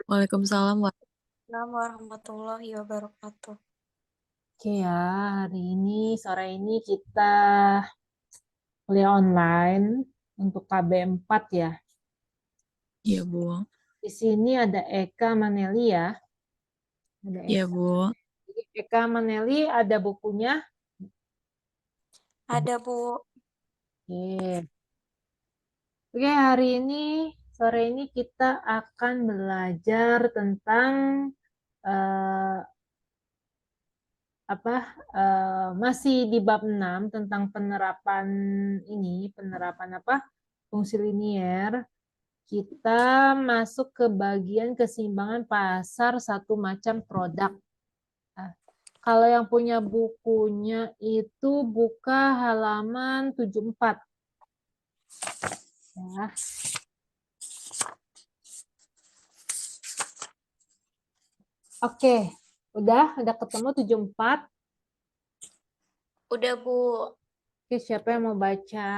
Waalaikumsalam. Assalamualaikum warahmatullahi wabarakatuh. Oke ya, hari ini, sore ini kita kuliah online untuk KB4 ya. Iya, Bu. Di sini ada Eka Maneli ya. Ada Iya, Eka. Bu. Eka Maneli ada bukunya. Ada Bu, Oke. Oke, hari ini, sore ini kita akan belajar tentang eh, apa masih di bab 6 tentang penerapan penerapan apa? Fungsi linier. Kita masuk ke bagian keseimbangan pasar satu macam produk. Nah, kalau yang punya bukunya itu buka halaman 74. Ya. Oke, udah ketemu 74. udah Bu. Oke, siapa yang mau baca?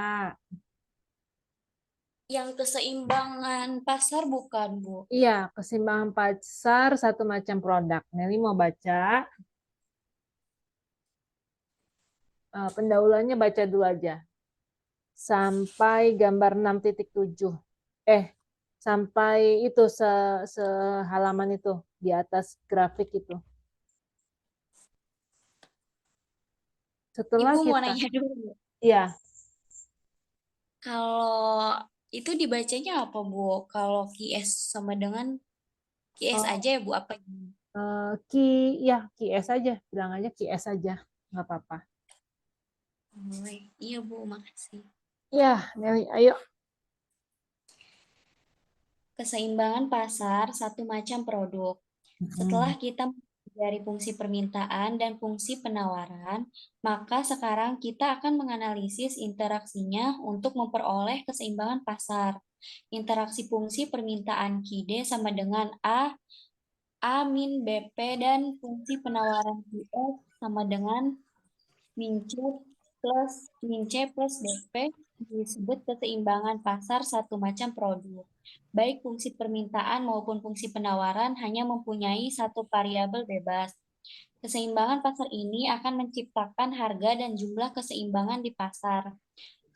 Yang keseimbangan pasar bukan Bu? Iya, keseimbangan pasar satu macam produk. Nelly mau baca. Pendahuluannya baca dulu aja. Sampai gambar 6.7. Sampai itu sehalaman itu di atas grafik itu. Setelah Ibu mau kita, nanya dulu Bu. ya, Kalau itu dibacanya apa Bu? Kalau QS sama dengan QS oh, aja ya Bu? Apa? ki, ya QS aja, bilang aja QS aja, nggak apa-apa. Iya Bu, makasih. Ya, Nelly, ayo. Keseimbangan pasar satu macam produk. Setelah kita dari fungsi permintaan dan fungsi penawaran, maka sekarang kita akan menganalisis interaksinya untuk memperoleh keseimbangan pasar. Interaksi fungsi permintaan QD sama dengan A min BP dan fungsi penawaran QS sama dengan min C plus DP disebut keseimbangan pasar satu macam produk. Baik fungsi permintaan maupun fungsi penawaran hanya mempunyai satu variabel bebas. Keseimbangan pasar ini akan menciptakan harga dan jumlah keseimbangan di pasar.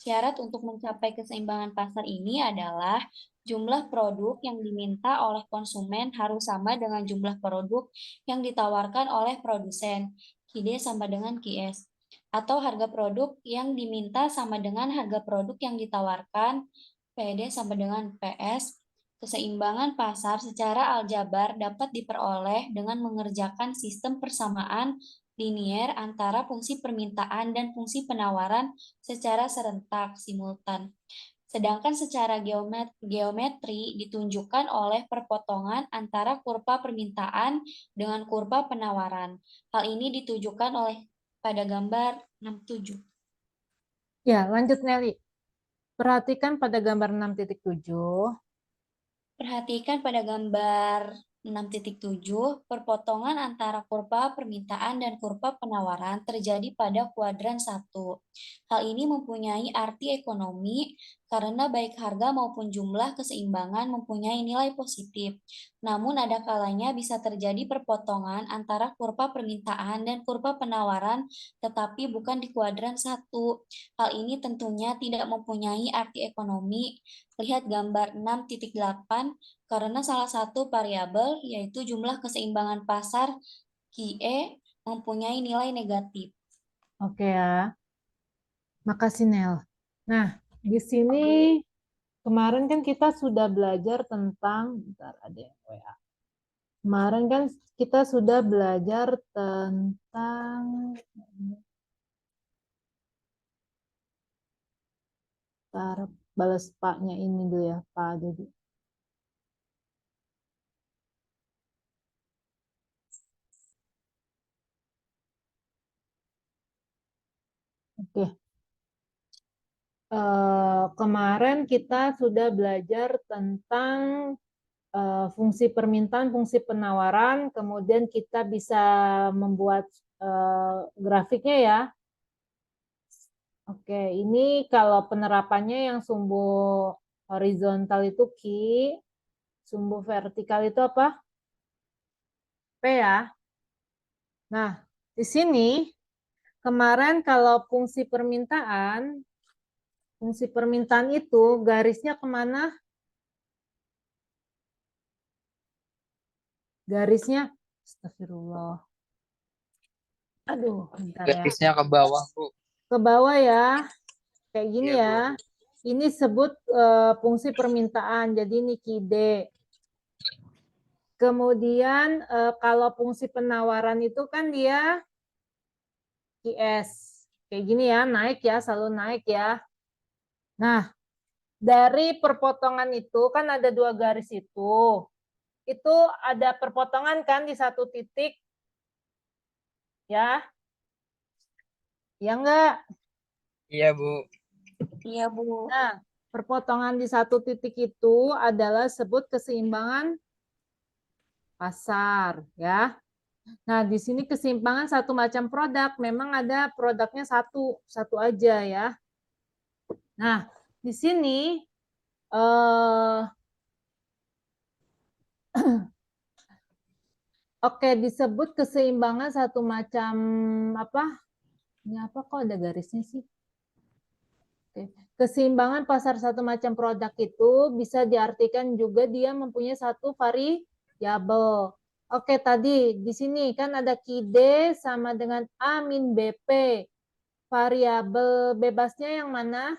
Syarat untuk mencapai keseimbangan pasar ini adalah jumlah produk yang diminta oleh konsumen harus sama dengan jumlah produk yang ditawarkan oleh produsen, QD sama dengan QS. Atau harga produk yang diminta sama dengan harga produk yang ditawarkan, PD sama dengan PS. Keseimbangan pasar secara aljabar dapat diperoleh dengan mengerjakan sistem persamaan linier antara fungsi permintaan dan fungsi penawaran secara serentak simultan. Sedangkan secara geometri ditunjukkan oleh perpotongan antara kurva permintaan dengan kurva penawaran. Hal ini ditujukan oleh pada gambar 67. Ya, lanjut Nelly. Perhatikan pada gambar 6.7. Perhatikan pada gambar 6.7, perpotongan antara kurva permintaan dan kurva penawaran terjadi pada kuadran 1. Hal ini mempunyai arti ekonomi karena baik harga maupun jumlah keseimbangan mempunyai nilai positif. Namun ada kalanya bisa terjadi perpotongan antara kurva permintaan dan kurva penawaran tetapi bukan di kuadran 1. Hal ini tentunya tidak mempunyai arti ekonomi. Lihat gambar 6.8 karena salah satu variabel yaitu jumlah keseimbangan pasar QE mempunyai nilai negatif. Oke ya. Makasih Nel. Nah, di sini kemarin kan kita sudah belajar tentang, bentar ada yang WA. Kemarin kan kita sudah belajar tentang, bentar, balas Paknya ini dulu ya, Pak Dedi. Oke. Kemarin kita sudah belajar tentang fungsi permintaan, fungsi penawaran, kemudian kita bisa membuat grafiknya ya. Oke, ini kalau penerapannya yang sumbu horizontal itu Ki, Sumbu vertikal itu apa? P ya. Nah, di sini kemarin kalau fungsi permintaan itu garisnya kemana? Garisnya, astagfirullah. Aduh, bentar ya. Garisnya ke bawah, Bu. Ke bawah ya. Kayak gini Iya, Bu. ya. Ini sebut fungsi permintaan. Jadi ini KID. Kemudian kalau fungsi penawaran itu kan dia QS. Kayak gini ya, naik ya, selalu naik ya. Nah, dari perpotongan itu kan ada 2 garis itu. Itu ada perpotongan kan di satu titik. Ya. Ya enggak? Iya, Bu. Iya, Bu. Nah, perpotongan di satu titik itu adalah sebut keseimbangan pasar, ya. Nah, di sini keseimbangan satu macam produk, memang ada produknya satu aja ya. Nah, di sini oke, disebut keseimbangan satu macam apa? Ini apa kok ada garisnya sih? Oke. Keseimbangan pasar satu macam produk itu bisa diartikan juga dia mempunyai satu variabel. Oke, tadi di sini kan ada KID sama dengan A min BP. Variabel bebasnya yang mana?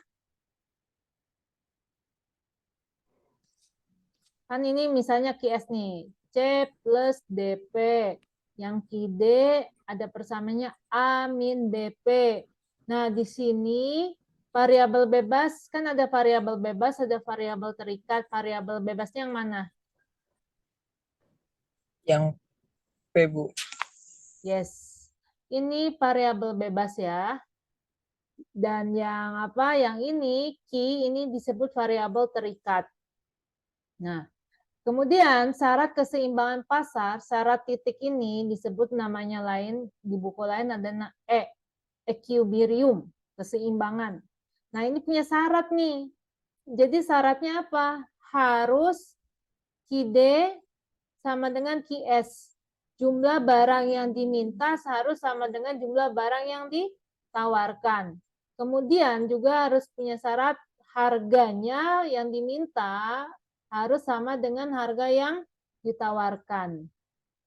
Kan ini misalnya QS nih, C plus DP. Yang KID ada persamanya A min BP. Nah, di sini variabel bebas, kan ada variabel bebas, ada variabel terikat. Variabel bebasnya yang mana? Yang P, Bu. Yes. Ini variabel bebas ya. Dan yang apa? Yang ini, key, ini disebut variabel terikat. Nah, kemudian syarat keseimbangan pasar, syarat titik ini disebut namanya lain, di buku lain ada equilibrium, keseimbangan. Nah, ini punya syarat nih. Jadi syaratnya apa? Harus QD sama dengan QS. Jumlah barang yang diminta harus sama dengan jumlah barang yang ditawarkan. Kemudian juga harus punya syarat harganya yang diminta harus sama dengan harga yang ditawarkan.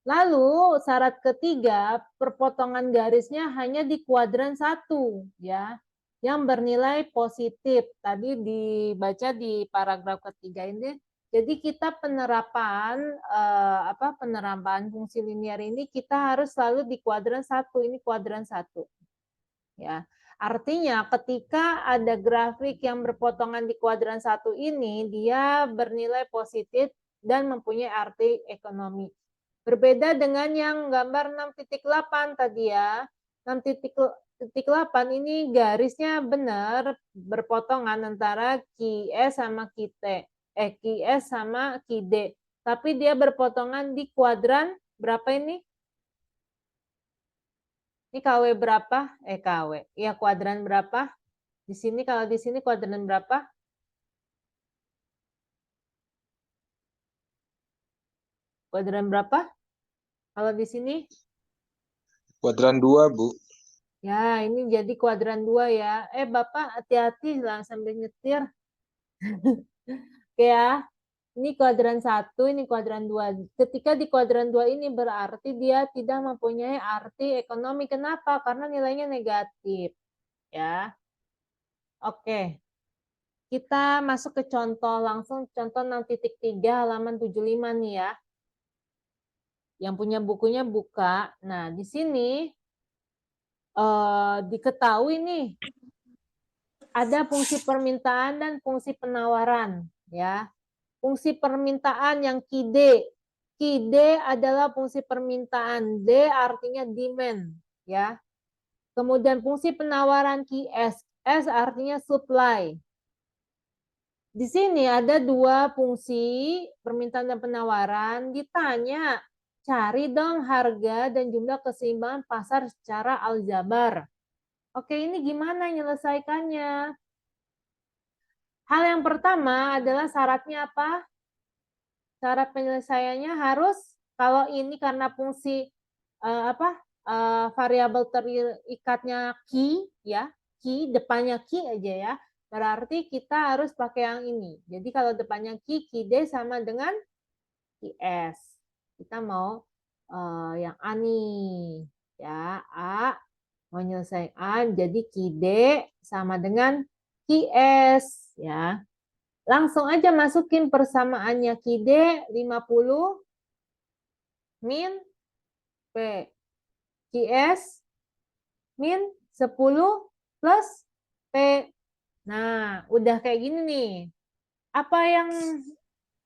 Lalu syarat ketiga, perpotongan garisnya hanya di kuadran 1 ya, yang bernilai positif. Tadi dibaca di paragraf ketiga ini. Jadi kita penerapan penerapan fungsi linear ini kita harus selalu di kuadran 1. Ini kuadran 1. Ya. Artinya ketika ada grafik yang berpotongan di kuadran 1 ini, dia bernilai positif dan mempunyai arti ekonomi. Berbeda dengan yang gambar 6.8 tadi ya. 6.8 ini garisnya benar berpotongan antara QS sama QT. QS sama QD. Tapi dia berpotongan di kuadran berapa ini? Ini KW berapa? KW. Iya, kuadran berapa? Di sini kalau di sini kuadran berapa? Kuadran berapa? Kalau di sini? Kuadran 2, Bu. Ya, ini jadi kuadran 2 ya. Bapak hati-hati lah sambil nyetir. Oke ya. Ini kuadran 1, ini kuadran 2. Ketika di kuadran 2 ini berarti dia tidak mempunyai arti ekonomi. Kenapa? Karena nilainya negatif. Ya. Oke. Kita masuk ke contoh langsung. Contoh 6.3 halaman 75 nih ya. Yang punya bukunya buka. Nah, di sini diketahui nih ada fungsi permintaan dan fungsi penawaran ya. Fungsi permintaan yang KID. KID adalah fungsi permintaan, D artinya demand ya. Kemudian fungsi penawaran QS, S artinya supply. Di sini ada 2 fungsi permintaan dan penawaran, ditanya cari dong harga dan jumlah keseimbangan pasar secara aljabar. Oke, ini gimana menyelesaikannya? Hal yang pertama adalah syaratnya apa? cara penyelesaiannya harus, kalau ini karena fungsi variabel terikatnya key ya, key depannya key aja ya, berarti kita harus pakai yang ini. Jadi kalau depannya key D sama dengan KS. Kita mau yang A nih ya, A mau nyelesain A, jadi D sama dengan KS ya. Langsung aja masukin persamaannya D 50 min P. QS min 10 plus P. Nah, udah kayak gini nih. Apa yang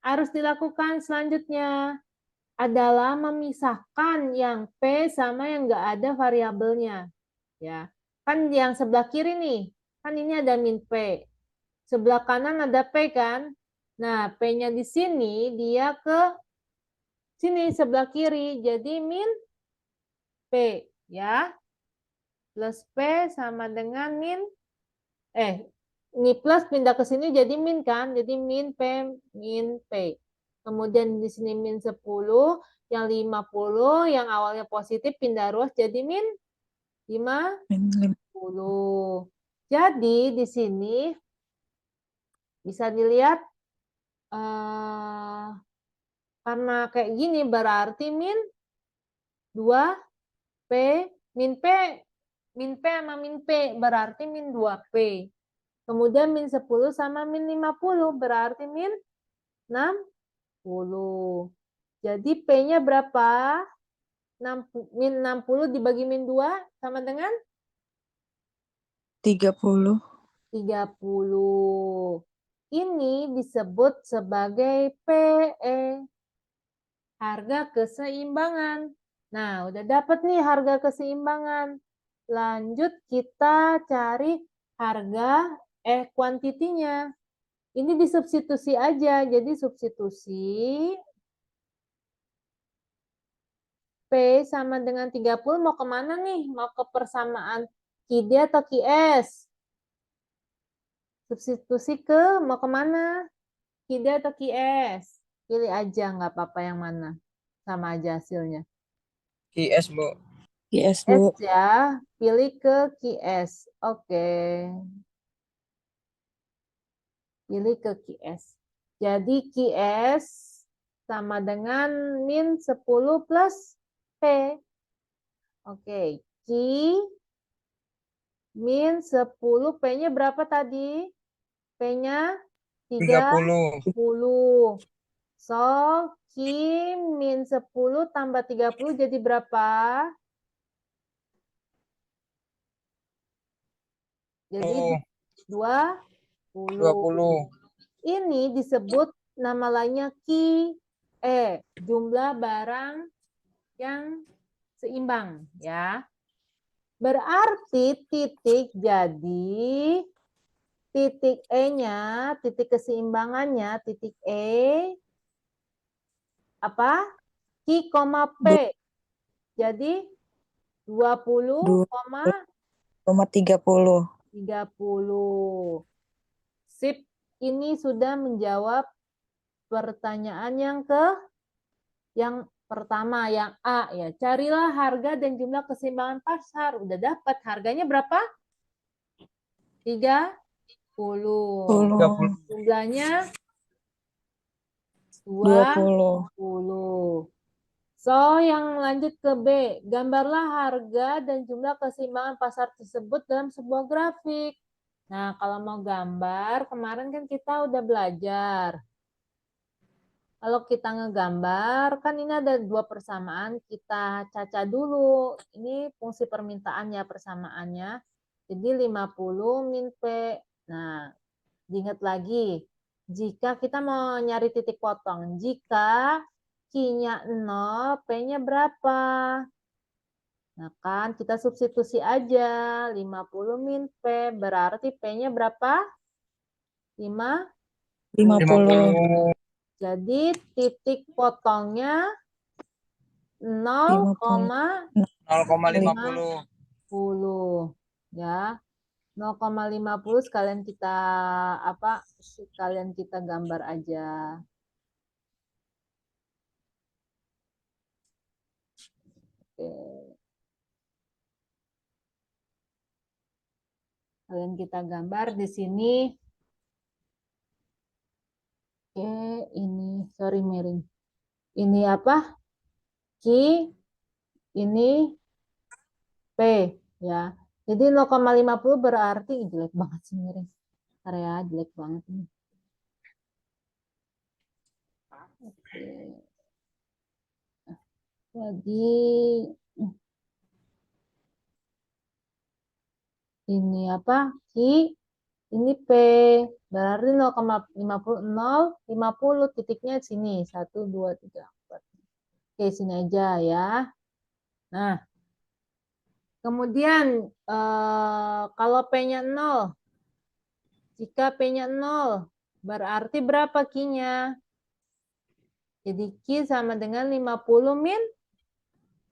harus dilakukan selanjutnya? Adalah memisahkan yang P sama yang nggak ada variabelnya. Ya, kan yang sebelah kiri nih, kan ini ada min P. Sebelah kanan ada P kan? Nah, P-nya di sini dia ke sini sebelah kiri, jadi min P ya. Plus P sama dengan min, ini plus pindah ke sini jadi min kan, jadi min P. Kemudian di sini min 10, yang 50, yang awalnya positif pindah ruas jadi min 50. Jadi di sini bisa dilihat karena kayak gini berarti min 2P, min P sama min P berarti min 2P. Kemudian min 10 sama min 50 berarti min 60. Jadi P-nya berapa? Min 60 dibagi min 2 sama dengan 30. 30. Ini disebut sebagai PE. Harga keseimbangan. Nah, udah dapat nih harga keseimbangan. Lanjut kita cari harga kuantitinya. Ini disubstitusi aja. Jadi substitusi P sama dengan 30 mau kemana nih? Mau ke persamaan QD atau QS? Substitusi ke mau kemana? QD atau QS? Pilih aja, nggak apa-apa yang mana. Sama aja hasilnya. QS, Bu. QS, S Bu. ya, pilih ke QS. Oke. Pilih ke QS. Jadi QS sama dengan min 10 plus P. Oke, Q min 10, P-nya berapa tadi? P-nya 30. 30. So, Q min 10 tambah 30 jadi berapa? Jadi 20. 20. Ini disebut nama lainnya jumlah barang yang seimbang ya. Berarti titik jadi titik E-nya, titik keseimbangannya, titik E apa? Q, P. Jadi 20, 30. 30. Sip, ini sudah menjawab pertanyaan yang pertama, yang A ya. Carilah harga dan jumlah keseimbangan pasar. Udah dapat. Harganya berapa? 30. 30. Jumlahnya 20. 20. So, yang lanjut ke B. Gambarlah harga dan jumlah keseimbangan pasar tersebut dalam sebuah grafik. Nah, kalau mau gambar, kemarin kan kita udah belajar. Kalau kita ngegambar, kan ini ada dua persamaan, kita caca dulu. Ini fungsi permintaannya, persamaannya. Jadi 50 min P. Nah, diingat lagi, jika kita mau nyari titik potong, jika Q-nya 0, P-nya berapa? Nah kan, kita substitusi aja. 50 min P, berarti P-nya berapa? 5. 50. Jadi titik potongnya 0,50 0,50. ya. 0,50 sekalian kita gambar aja. Oke. Kalian kita gambar di sini. Oke, ini sorry miring. Ini apa? Q, ini P ya. Jadi 0,50 berarti jelek banget sih miring. Ntar ya, jelek banget nih. Oke. Jadi ini apa? Q, ini P. Berarti 0,50 titiknya sini. 1, 2, 3, 4. Oke, sini aja ya. Nah, kemudian kalau P-nya 0, jika P-nya 0, berarti berapa Q-nya? Jadi Q sama dengan 50 min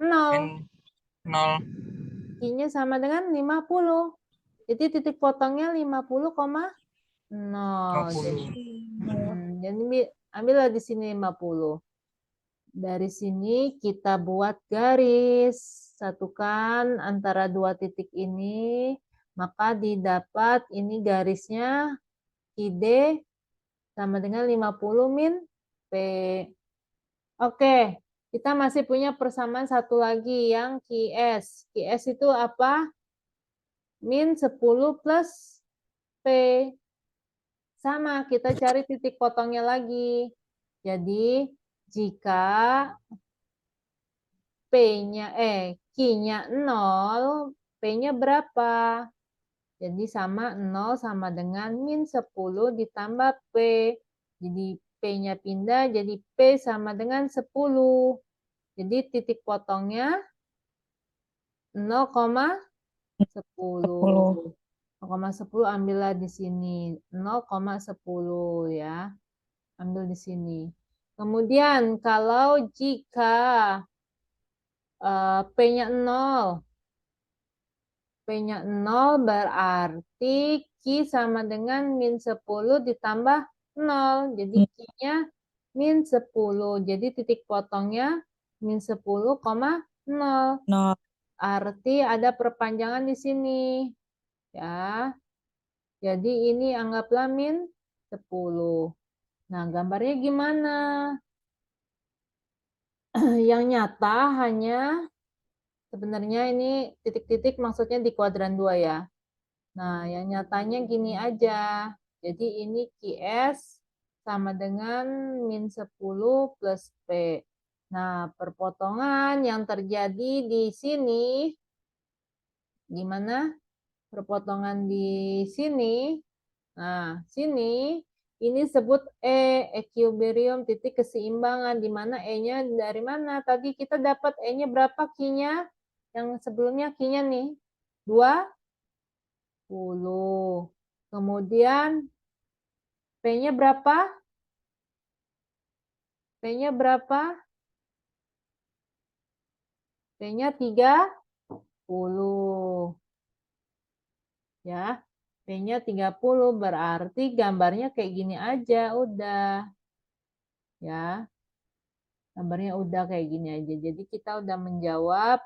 0. 0. Q-nya sama dengan 50. Jadi titik potongnya 50,0. Jadi ambillah di sini 50. Dari sini kita buat garis. Satukan antara dua titik ini. Maka didapat ini garisnya ID sama dengan 50 min P. Oke, kita masih punya persamaan satu lagi yang QS. QS itu apa? Min 10 plus P. Sama, kita cari titik potongnya lagi. Jadi, jika Q-nya 0, P-nya berapa? Jadi sama 0 sama dengan min 10 ditambah P. Jadi P-nya pindah, jadi P sama dengan 10. Jadi titik potongnya 0,10. 0,10 ambillah di sini. 0,10 ya. Ambil di sini. Kemudian kalau jika P-nya 0. P-nya 0 berarti Q sama dengan min 10 ditambah 0. Jadi Q-nya min 10. Jadi titik potongnya min 10,0. Arti ada perpanjangan di sini. Ya. Jadi ini anggaplah min 10. Nah, gambarnya gimana? Yang nyata hanya sebenarnya ini titik-titik maksudnya di kuadran 2 ya. Nah, yang nyatanya gini aja. Jadi ini QS sama dengan min 10 plus P. Nah, perpotongan yang terjadi di sini, gimana? Perpotongan di sini. Nah, sini ini sebut equilibrium titik keseimbangan, di mana E-nya dari mana? Tadi kita dapat E-nya berapa Q-nya? Yang sebelumnya Q-nya nih, 20. Kemudian P-nya berapa? P-nya berapa? P-nya 30. Ya. P-nya 30 berarti gambarnya kayak gini aja, udah. Ya. Gambarnya udah kayak gini aja. Jadi kita udah menjawab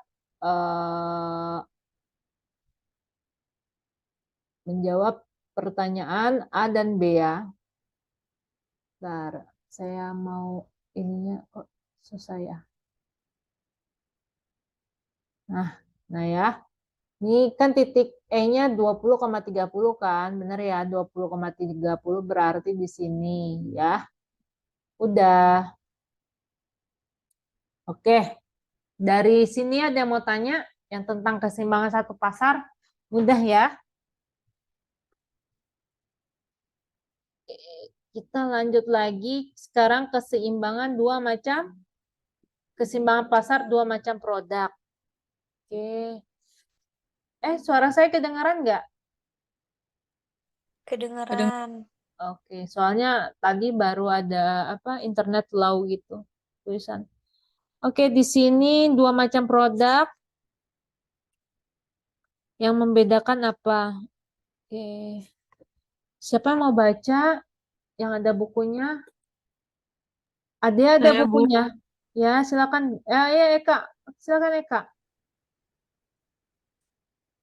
pertanyaan A dan B ya. Bentar, saya mau ininya kok susah ya. Nah ya. Ini kan titik E-nya 20,30 kan, benar ya? 20,30 berarti di sini ya. Udah. Oke. Dari sini ada yang mau tanya yang tentang keseimbangan satu pasar? Mudah ya. Kita lanjut lagi. Sekarang keseimbangan keseimbangan pasar dua macam produk. Oke. Suara saya kedengaran nggak? Kedengaran. Oke, soalnya tadi baru ada internet low gitu tulisan. Oke, di sini dua macam produk. Yang membedakan apa? Oke. Siapa yang mau baca? Yang ada bukunya? Ada bukunya? Ya, silakan. Ya, Eka. Silakan Eka.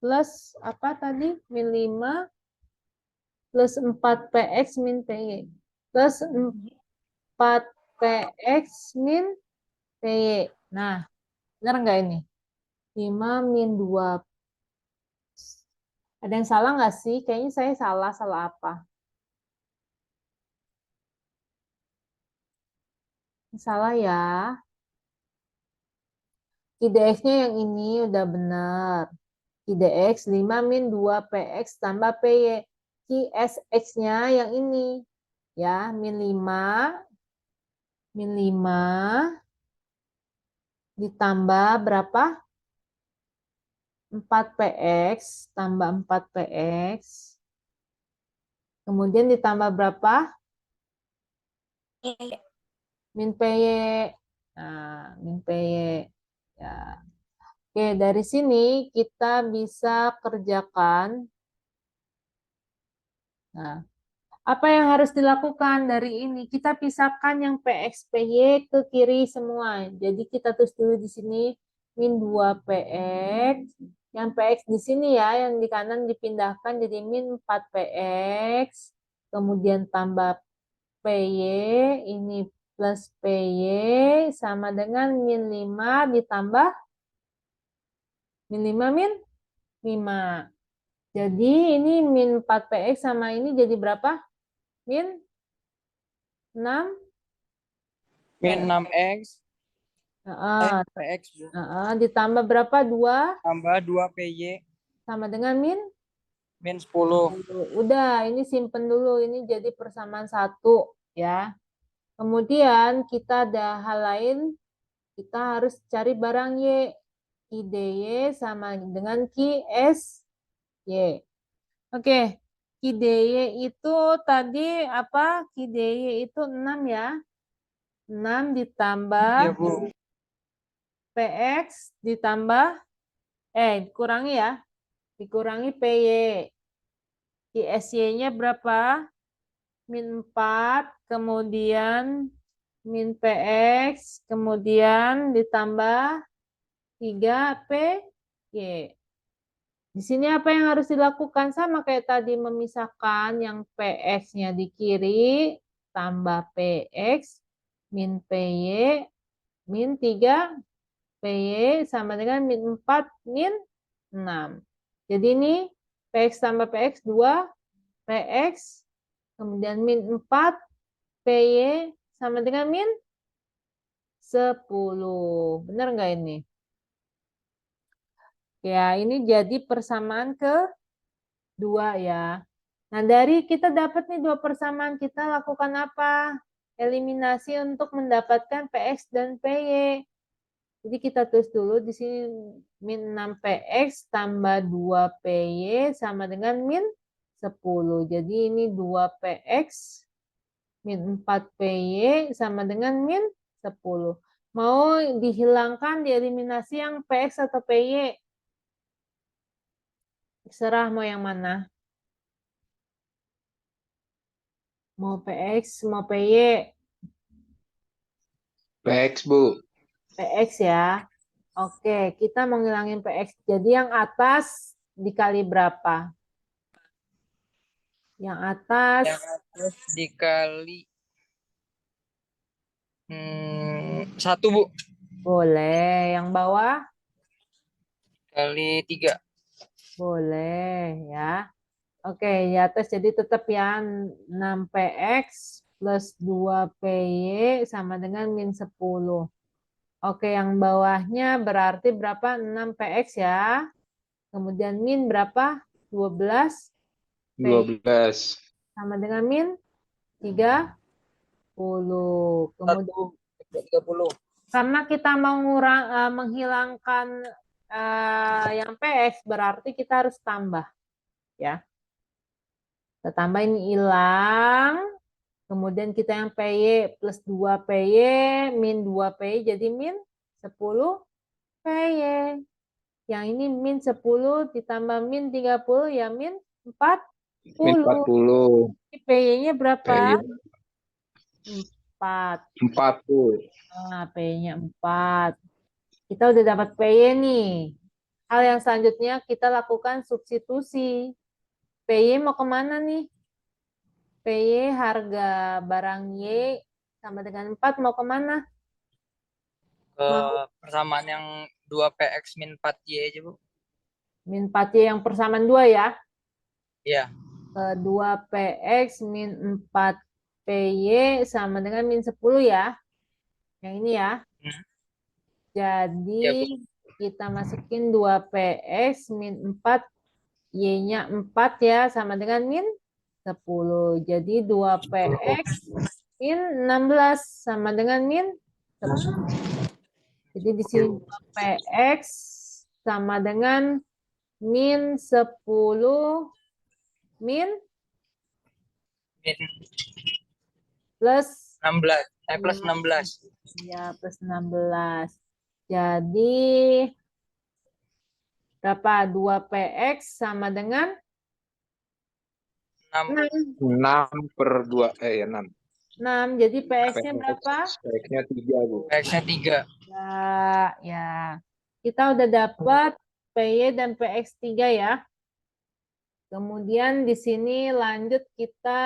plus apa tadi? Min 5 plus 4PX min PY. Plus 4PX min PY. Nah, benar nggak ini? 5 min 2. Ada yang salah nggak sih? Kayaknya saya salah. Salah apa? Salah ya. IDX-nya yang ini udah benar. IDX 5 min 2PX tambah PY. ISX-nya yang ini. Ya, min 5 ditambah berapa? 4PX tambah 4PX. Kemudian ditambah berapa? Min PY. Nah, min PY. Ya. Oke, dari sini kita bisa kerjakan. Nah, apa yang harus dilakukan dari ini? Kita pisahkan yang PX, PY ke kiri semua. Jadi kita tulis dulu di sini min 2PX. Yang PX di sini ya, yang di kanan dipindahkan jadi min 4PX. Kemudian tambah PY, ini plus PY sama dengan min 5 ditambah min 5 min 5. Jadi ini min 4PX sama ini jadi berapa? Min 6. Min 6X. PX, Bu. Ditambah berapa? 2 Tambah 2 PY. sama dengan min Min 10. Udah, ini simpen dulu. Ini jadi persamaan 1 ya. Kemudian kita ada hal lain. Kita harus cari barang Y. QDY sama dengan QSY. Oke. QDY itu tadi apa? QDY itu 6 ya. 6 ditambah Iya, Bu. PX ditambah dikurangi ya. Dikurangi PY. ISY-nya berapa? Min 4, kemudian min PX, kemudian ditambah 3 PY. Di sini apa yang harus dilakukan? Sama kayak tadi memisahkan yang PX-nya di kiri, tambah PX, min PY, min 3 PY sama dengan min 4, min 6. Jadi ini PX tambah PX 2, PX, kemudian min 4, PY sama dengan min 10. Benar nggak ini? Ya, ini jadi persamaan kedua ya. Nah, dari kita dapat nih 2 persamaan, kita lakukan apa? Eliminasi untuk mendapatkan PX dan PY. Jadi kita tulis dulu di sini min 6PX tambah 2PY sama dengan min 10. Jadi ini 2PX min 4PY sama dengan min 10. Mau dihilangkan, dieliminasi yang PX atau PY? Terserah mau yang mana. Mau PX, mau PY? PX, Bu. PX ya. Oke, kita mau ngilangin PX. Jadi yang atas dikali berapa? Yang atas Yang atas dikali 1, Bu. boleh. Yang bawah Kali 3. boleh ya. Oke, di atas jadi tetap ya 6PX plus 2PY sama dengan min 10. Oke, yang bawahnya berarti berapa? 6PX ya. Kemudian min berapa? 12. 12. Sama dengan min 30. Kemudian 30. karena kita mau menghilangkan yang PX, berarti kita harus tambah ya. Kita tambah ini hilang. Kemudian kita yang PY plus 2 PY min 2 PY jadi min 10 PY. Yang ini min 10 ditambah min 30 ya min 40. Min 40. PY-nya berapa? PY 4. 4, Bu. Nah, PY-nya 4. Kita udah dapat PY nih. hal yang selanjutnya kita lakukan substitusi. PY mau kemana nih? PY harga barang Y sama dengan 4 mau kemana? Ke Mau persamaan yang 2PX min 4Y aja, Bu. min 4Y yang persamaan 2 ya. Iya. 2PX min 4PY sama dengan min 10 ya. Yang ini ya. Hmm. Jadi Iya, Bu. kita masukin 2PX min 4, Y-nya 4 ya, sama dengan min 10. Jadi 2PX min 16 sama dengan min 10. Jadi di sini 2PX sama dengan min 10 min Min plus 16. Plus 16. ya plus 16. Jadi berapa? 2PX sama dengan 6. 6 per 2. Ya, 6. 6. Jadi PX-nya berapa? PX-nya 3, Bu. PX-nya 3. Ya. Kita udah dapat PY dan PX 3 ya. Kemudian di sini lanjut kita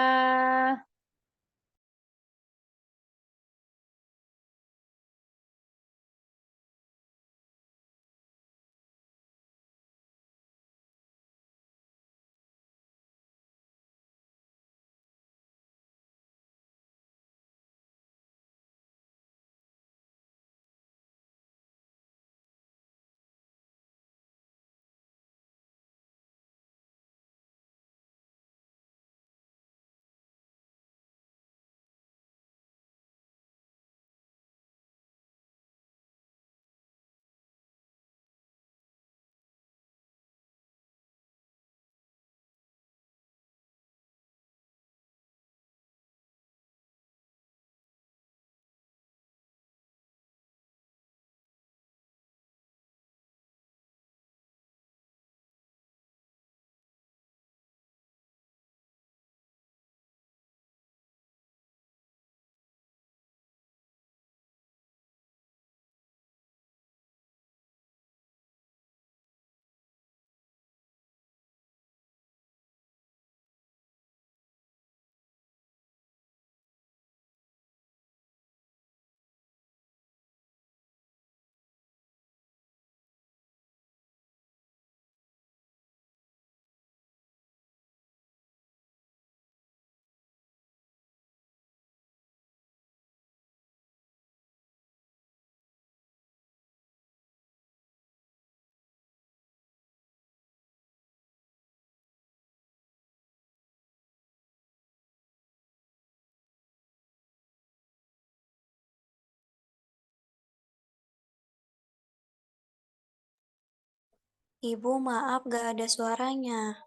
Ibu, maaf gak ada suaranya.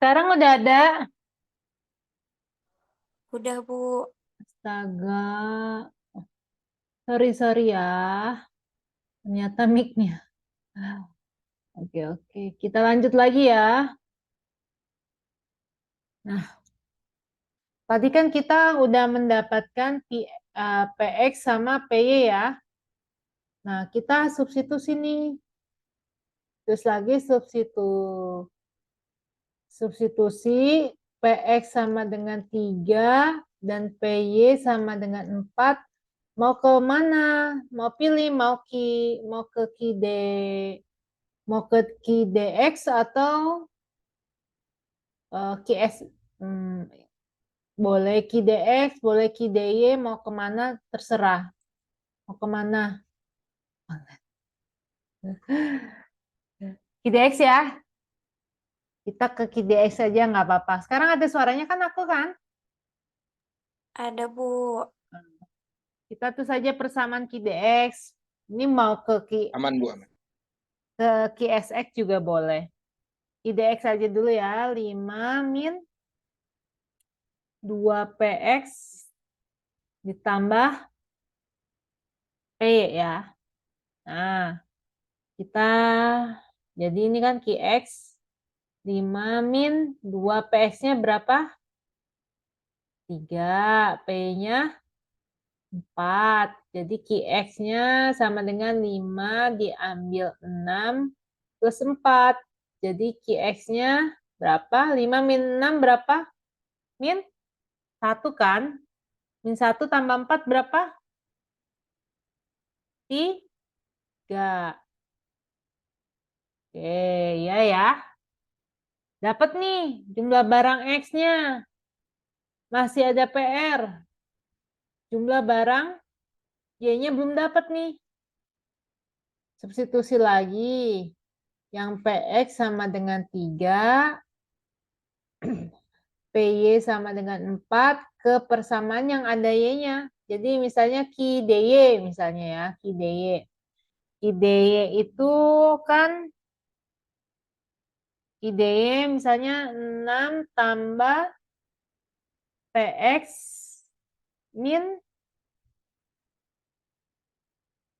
sekarang udah ada. Udah, Bu. Astaga. Sorry ya. Ternyata mic-nya. Oke. Kita lanjut lagi ya. Nah, tadi kan kita udah mendapatkan PX sama PY ya. Nah, kita substitusi nih. Terus lagi substitusi PX sama dengan 3 dan PY sama dengan 4. Mau ke mana? Mau pilih mau ke key DX atau key S. Boleh key DX, boleh key DY, mau kemana terserah. Mau kemana? Key DX ya. Kita ke key DX saja nggak apa-apa. Sekarang ada suaranya kan aku kan? Ada, Bu. Kita tuh saja persamaan key DX. Ini mau ke Aman, Bu, aman. key SX juga boleh. Key DX aja dulu ya. 5 min 2PX ditambah P ya. Nah, kita jadi ini kan key X 5 min 2 PX-nya berapa? 3. P-nya 4. Jadi QX-nya sama dengan 5 diambil 6 plus 4. Jadi QX-nya berapa? 5 min 6 berapa? Min 1 kan? Min 1 tambah 4 berapa? 3. Oke, ya. Dapat nih jumlah barang X-nya. Masih ada PR. Jumlah barang Y-nya belum dapat nih. Substitusi lagi. Yang PX sama dengan 3. PY sama dengan 4 ke persamaan yang ada Y-nya. Jadi misalnya QDY misalnya ya. QDY. QDY itu kan QDY misalnya 6 tambah PX min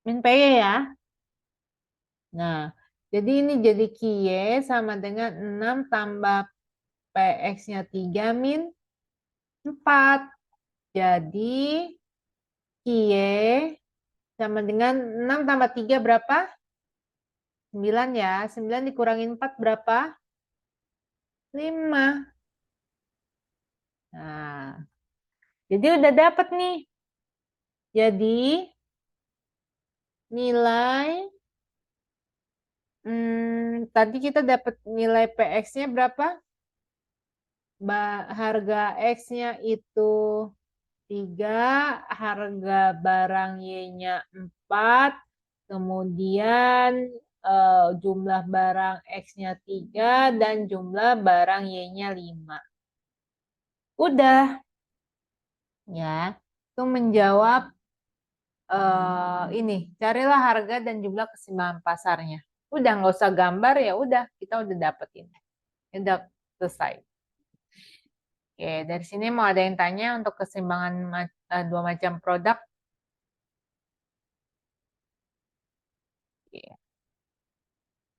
PY ya. Nah, jadi ini jadi QY sama dengan 6 tambah PX-nya 3 min 4. Jadi QY sama dengan 6 tambah 3 berapa? 9 ya. 9 dikurangin 4 berapa? 5. Nah, jadi udah dapat nih. Jadi nilai tadi kita dapat nilai PX-nya berapa? Harga X-nya itu 3, harga barang Y-nya 4, kemudian jumlah barang X-nya 3, dan jumlah barang Y-nya 5. Udah. Ya, itu menjawab ini, carilah harga dan jumlah keseimbangan pasarnya. Udah, nggak usah gambar ya, udah, kita udah dapetin. Udah selesai. Oke, dari sini mau ada yang tanya untuk keseimbangan dua macam produk?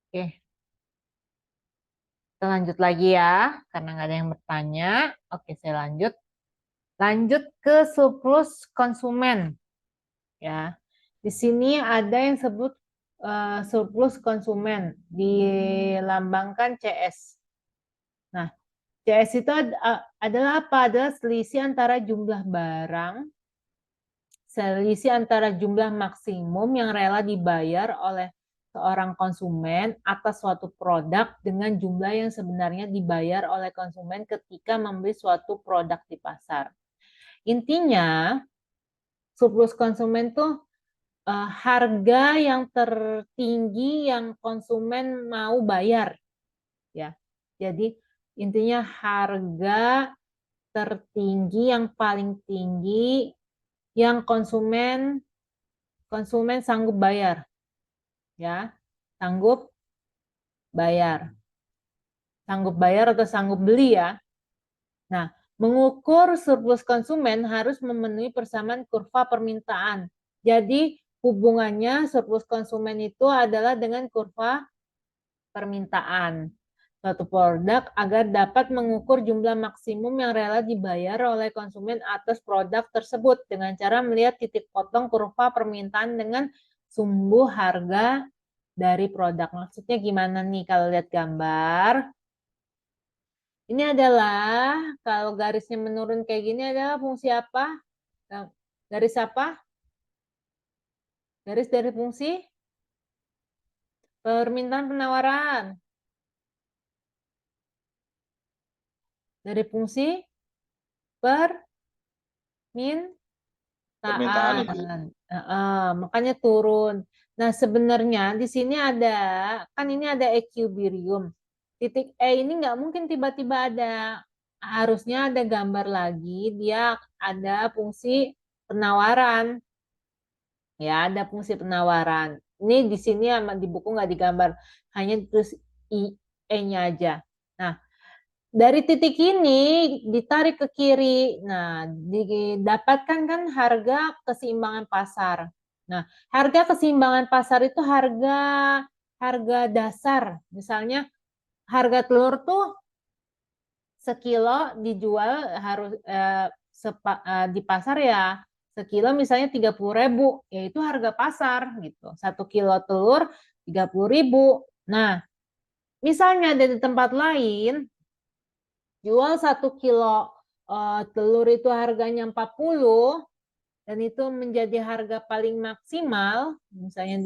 Oke. Kita lanjut lagi ya, karena nggak ada yang bertanya. Oke, saya lanjut. Lanjut ke surplus konsumen. Ya, di sini ada yang sebut surplus konsumen, dilambangkan CS. Nah, CS itu adalah apa? Adalah selisih antara jumlah barang, selisih antara jumlah maksimum yang rela dibayar oleh seorang konsumen atas suatu produk dengan jumlah yang sebenarnya dibayar oleh konsumen ketika membeli suatu produk di pasar. Intinya, surplus konsumen tuh harga yang tertinggi yang konsumen mau bayar, ya. Jadi intinya harga tertinggi yang paling tinggi yang konsumen sanggup bayar, ya, sanggup bayar atau sanggup beli ya. Nah, mengukur surplus konsumen harus memenuhi persamaan kurva permintaan. Jadi hubungannya surplus konsumen itu adalah dengan kurva permintaan suatu produk agar dapat mengukur jumlah maksimum yang rela dibayar oleh konsumen atas produk tersebut dengan cara melihat titik potong kurva permintaan dengan sumbu harga dari produk. Maksudnya gimana nih kalau lihat gambar? Ini adalah kalau garisnya menurun kayak gini adalah fungsi apa? Garis apa? Garis dari fungsi permintaan penawaran. Dari fungsi permintaan. Makanya turun. Nah, sebenarnya di sini ada, kan ini ada equilibrium. Titik E ini nggak mungkin tiba-tiba ada. Harusnya ada gambar lagi, dia ada fungsi penawaran. Ya, ada fungsi penawaran. Ini di sini di buku nggak digambar, hanya terus E-nya aja. Nah, dari titik ini ditarik ke kiri. Nah, didapatkan kan harga keseimbangan pasar. Nah, harga keseimbangan pasar itu harga dasar. Misalnya harga telur tuh sekilo dijual harus di pasar ya sekilo misalnya 30.000, yaitu harga pasar gitu. 1 kilo telur 30.000. Nah, misalnya di tempat lain jual 1 kilo telur itu harganya 40 dan itu menjadi harga paling maksimal, misalnya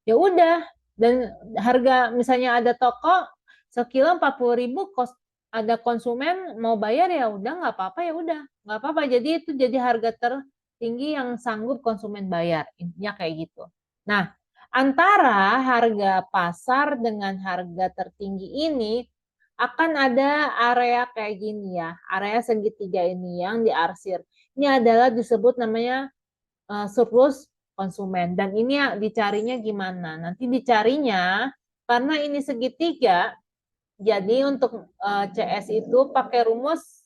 ya udah, dan harga misalnya ada toko sekilo 40.000, ada konsumen mau bayar ya udah nggak apa-apa, ya udah nggak apa-apa, jadi itu jadi harga tertinggi yang sanggup konsumen bayar, intinya kayak gitu. Nah, antara harga pasar dengan harga tertinggi ini akan ada area kayak gini ya, area segitiga ini yang diarsir. Ini adalah disebut namanya surplus konsumen. Dan ini dicarinya gimana? Nanti dicarinya karena ini segitiga, jadi untuk CS itu pakai rumus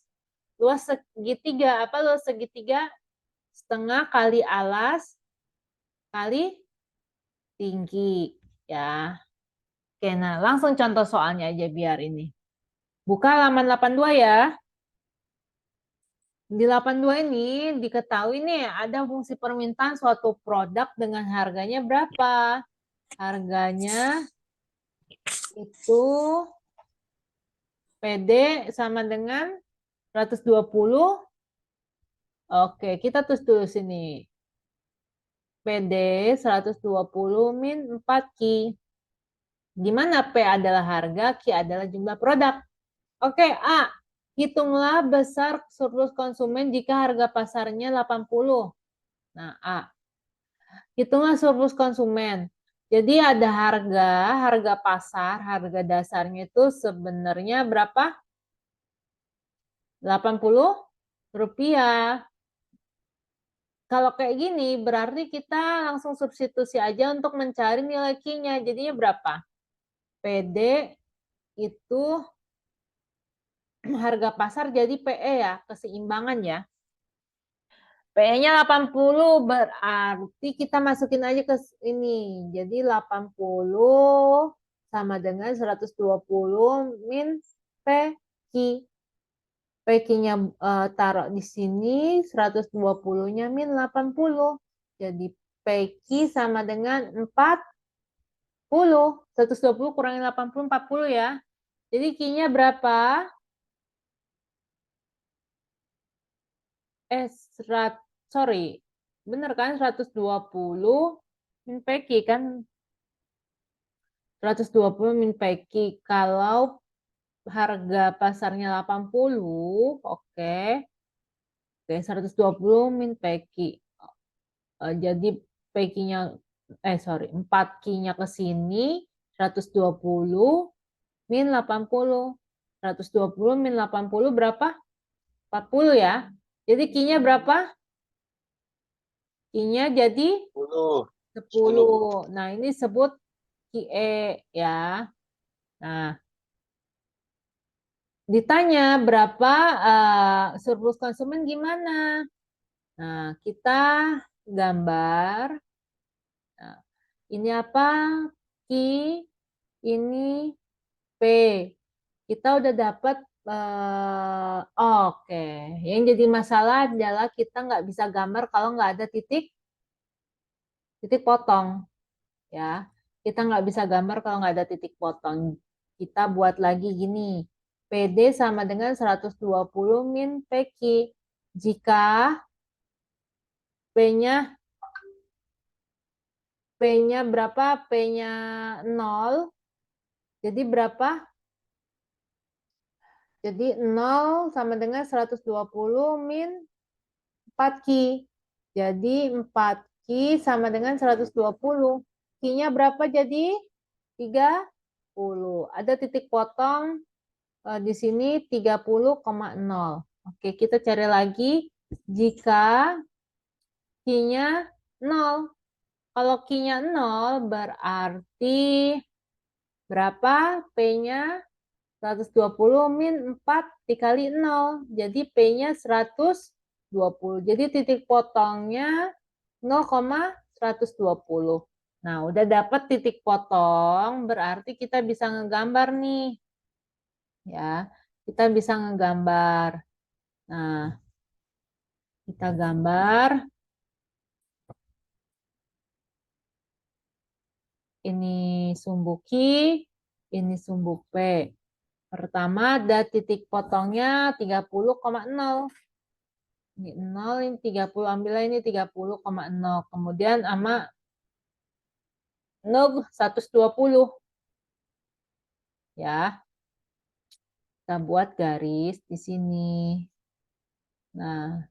luas segitiga. Apa luas segitiga? Setengah kali alas kali tinggi ya. Oke, nah langsung contoh soalnya aja biar ini. Buka halaman 82 ya. Di 82 ini diketahui nih ada fungsi permintaan suatu produk dengan harganya berapa? Harganya itu PD sama dengan 120. Oke, kita tulis dulu sini. PD 120 min 4 Q. Di mana P adalah harga, Q adalah jumlah produk. Oke, A. Hitunglah besar surplus konsumen jika harga pasarnya 80. Nah, A. Hitunglah surplus konsumen. Jadi ada harga pasar, harga dasarnya itu sebenarnya berapa? 80 rupiah. Kalau kayak gini berarti kita langsung substitusi aja untuk mencari nilai Q-nya. Jadinya berapa? PD itu harga pasar jadi PE ya, keseimbangan ya. PE-nya 80 berarti kita masukin aja ke ini. Jadi 80 sama dengan 120 min PQ. PQ-nya taruh di sini, 120-nya min 80. Jadi PQ sama dengan 40. 120 kurangi 80, 40 ya. Jadi Q-nya berapa? Sorry, bener kan 120 min PQ kan? 120 min PQ. Kalau harga pasarnya 80, oke. Oke, 120 min PQ. Jadi PQ-nya 4Q-nya ke sini 120 min 80. 120 min 80 berapa? 40 ya. Jadi Q-nya berapa? Q-nya jadi 10. Nah, ini sebut QE ya. Nah, ditanya berapa surplus konsumen gimana? Nah, kita gambar. Nah, ini apa? Q, ini P. Kita udah dapat oke. Yang jadi masalah adalah kita nggak bisa gambar kalau nggak ada titik potong. Ya, kita nggak bisa gambar kalau nggak ada titik potong. Kita buat lagi gini. PD sama dengan 120 min PQ. Jika P-nya berapa? P-nya 0. Jadi berapa? Jadi 0 sama dengan 120 min 4Q. Jadi 4Q sama dengan 120. Q-nya berapa jadi? 30. Ada titik potong di sini 30,0. Oke, kita cari lagi. Jika Q-nya 0. Kalau Q-nya 0 berarti berapa? P-nya 120 min 4 dikali 0. Jadi P-nya 120. Jadi titik potongnya 0,120. Nah, udah dapat titik potong, berarti kita bisa ngegambar nih. ya. Kita bisa ngegambar. Nah, kita gambar. Ini sumbu Q, ini sumbu P. Pertama ada titik potongnya 30,0. Ini 0, ini 30, ambillah ini 30,0. Kemudian sama 0, 120. Ya. Kita buat garis di sini. Nah,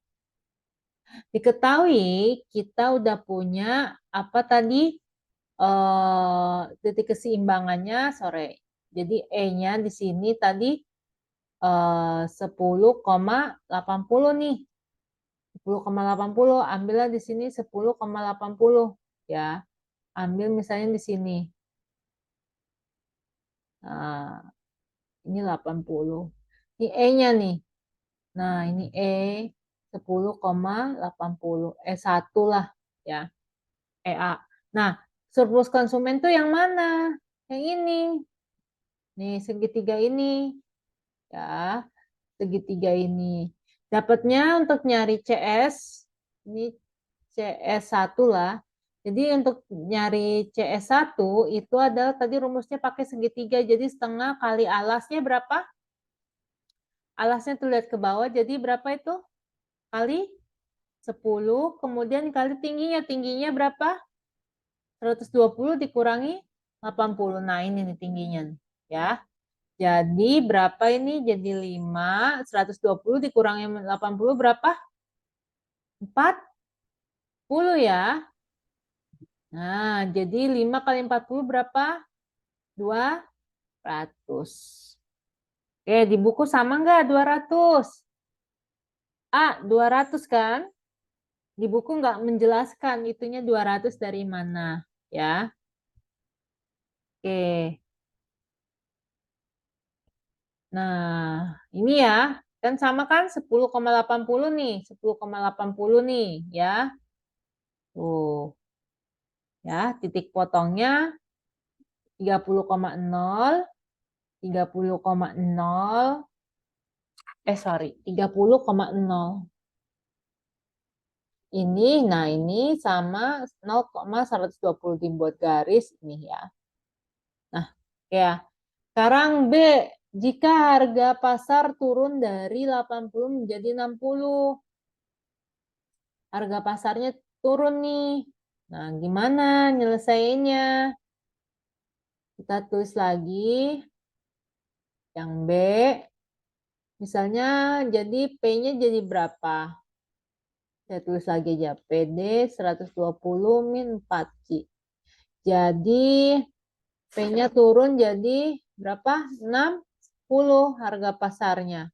diketahui kita udah punya apa tadi titik keseimbangannya sore. Jadi E-nya di sini tadi 10,80 nih. 10,80, ambillah di sini 10,80 ya. Ambil misalnya di sini. Nah, ini 80. Ini E-nya nih. Nah, ini E 10,80. E1 lah ya. EA. Nah, surplus konsumen tuh yang mana? Yang ini. Nih, segitiga ini. Ya, segitiga ini. Dapatnya untuk nyari CS, ini CS1 lah. Jadi untuk nyari CS1 itu adalah tadi rumusnya pakai segitiga. Jadi setengah kali alasnya berapa? Alasnya tuh lihat ke bawah. Jadi berapa itu? Kali 10. Kemudian kali tingginya. Tingginya berapa? 120 dikurangi 80. Nah ini nih tingginya. Ya. Jadi berapa ini? Jadi 5. 120 dikurangi 80 berapa? 40 ya. Nah, jadi 5 kali 40 berapa? 200. Oke, di buku sama nggak 200? 200 kan? Di buku nggak menjelaskan itunya 200 dari mana. Ya. Oke. Nah, ini ya. Kan sama kan 10,80 nih. 10,80 nih ya. Tuh. Ya, titik potongnya 30,0, 30,0, 30,0. Ini, nah ini sama 0,120 dibuat garis ini ya. Nah, ya. Sekarang B, jika harga pasar turun dari 80 menjadi 60. Harga pasarnya turun nih. Nah, gimana nyelesainnya? Kita tulis lagi yang B. Misalnya jadi P-nya jadi berapa? Saya tulis lagi aja. PD 120 min 4Q. Jadi P-nya turun jadi berapa? 60 harga pasarnya.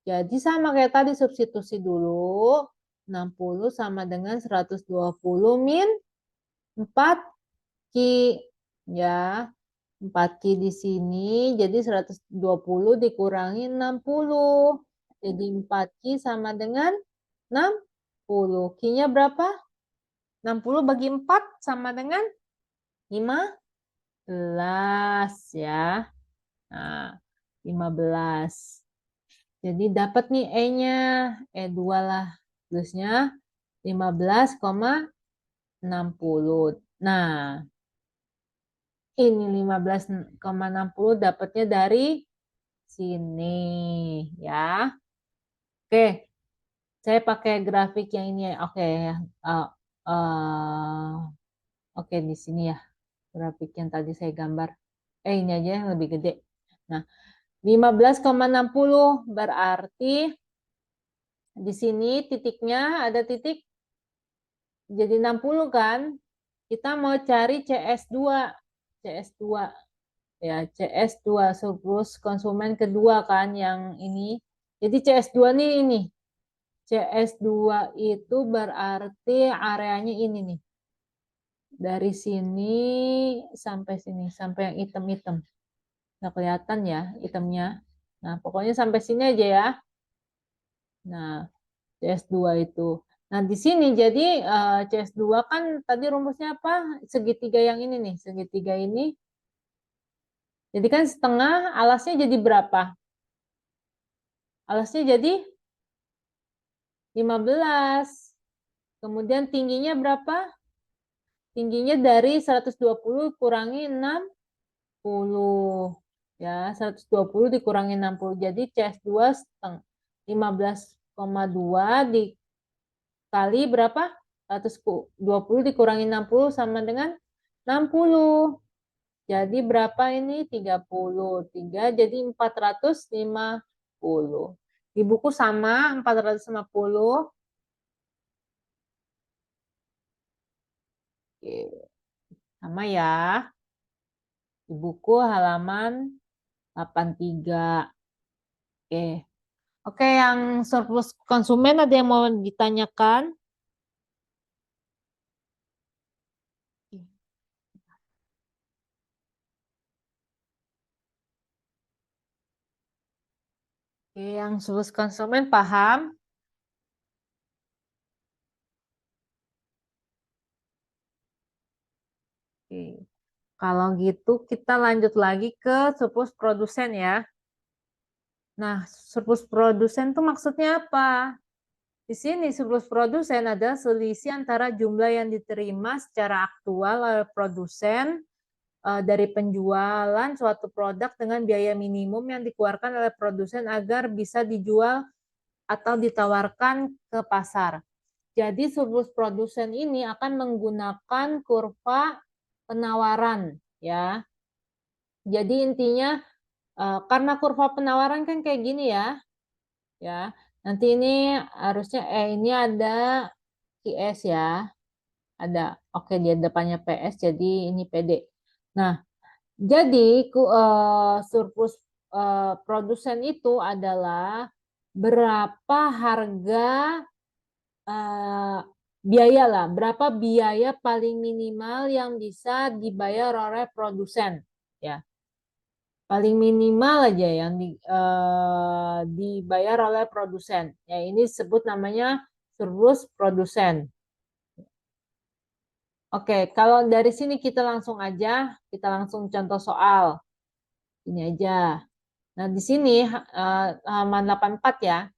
Jadi sama kayak tadi substitusi dulu. 60 sama dengan 120 min 4Q. Ya. 4Q di sini, jadi 120 dikurangi 60. Jadi 4Q sama dengan 60. Q-nya berapa? 60 bagi 4 sama dengan 15 ya. Nah, 15. Jadi dapat nih E-nya. E2 lah. Tulisnya 15,60. Nah, ini 15,60 dapatnya dari sini ya. Oke. Saya pakai grafik yang ini ya. Oke ya. Oke di sini ya. Grafik yang tadi saya gambar. Ini aja yang lebih gede. Nah, 15,60 berarti di sini titiknya ada titik jadi 60 kan? Kita mau cari CS2. CS2 ya, CS2 surplus konsumen kedua kan yang ini. Jadi CS2 nih ini. CS2 itu berarti areanya ini nih. Dari sini sampai sini, sampai yang hitam-hitam. Nggak kelihatan ya hitamnya. Nah, pokoknya sampai sini aja ya. Nah, CS2 itu. Nah, di sini jadi CS2 kan tadi rumusnya apa? Segitiga yang ini nih, segitiga ini. Jadi kan setengah alasnya jadi berapa? Alasnya jadi 15. Kemudian tingginya berapa? Tingginya dari 120 kurangi 60. Ya, 120 dikurangi 60. Jadi CS2 15,2 dikali berapa? 120 dikurangi 60 sama dengan 60. Jadi berapa ini? 33. Jadi 450. Di buku sama 450. Oke. Sama ya. Di buku halaman 83. Oke. Oke, yang surplus konsumen ada yang mau ditanyakan? Oke, yang surplus konsumen paham? Oke. Kalau gitu kita lanjut lagi ke surplus produsen ya. Nah, surplus produsen itu maksudnya apa? Di sini surplus produsen adalah selisih antara jumlah yang diterima secara aktual oleh produsen dari penjualan suatu produk dengan biaya minimum yang dikeluarkan oleh produsen agar bisa dijual atau ditawarkan ke pasar. Jadi surplus produsen ini akan menggunakan kurva penawaran ya. Jadi intinya karena kurva penawaran kan kayak gini ya. Ya. Nanti ini harusnya ini ada QS ya. Ada oke di depannya PS jadi ini PD. Nah, jadi surplus produsen itu adalah berapa harga biaya lah, berapa biaya paling minimal yang bisa dibayar oleh produsen ya. Paling minimal aja yang dibayar oleh produsen. Ya, ini disebut namanya surplus produsen. Oke, kalau dari sini kita langsung contoh soal. Ini aja. Nah, di sini halaman 84 ya.